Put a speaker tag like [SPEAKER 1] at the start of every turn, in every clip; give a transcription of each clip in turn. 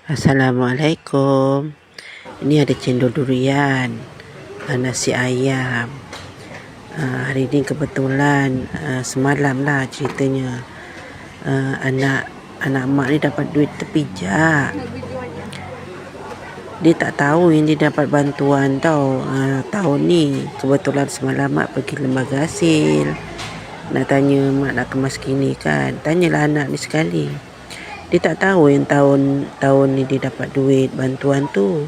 [SPEAKER 1] Assalamualaikum. Ini ada cendol durian, nasi ayam. Hari ini kebetulan semalam lah ceritanya. Anak mak ni dapat duit terpijak. Dia tak tahu yang dia dapat bantuan tau. Tahun ni kebetulan semalam mak pergi lembaga hasil. Nak tanya mak nak kemas kini kan. Tanyalah anak ni sekali. Dia tak tahu yang tahun ni dia dapat duit bantuan tu.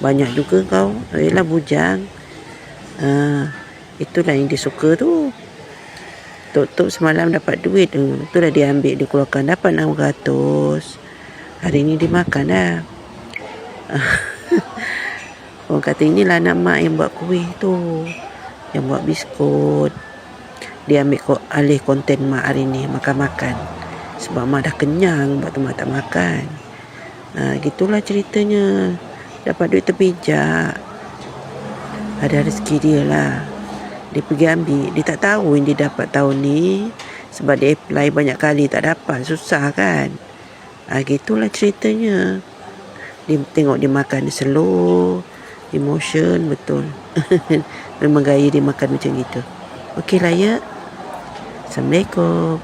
[SPEAKER 1] Banyak juga kau. Yelah bujang. Itulah yang dia suka tu. Tok semalam dapat duit tu. Itulah dia ambil, dia keluarkan. Dapat 600. Hari ni dia makan dah. Orang kata inilah anak mak yang buat kuih tu. Yang buat biskut. Dia ambil alih konten mak hari ni. Makan-makan. Sebab mak dah kenyang, sebab tu mak tak makan. Gitulah ceritanya. Dapat duit terpijak. Ada rezeki dia lah. Dia pergi ambil. Dia tak tahu yang dia dapat tahun ni. Sebab dia apply banyak kali tak dapat. Susah kan. Gitulah ceritanya. Dia tengok dia makan dia slow. Emotion betul. Memang gaya dia makan macam gitu. Okey lah ya. Assalamualaikum.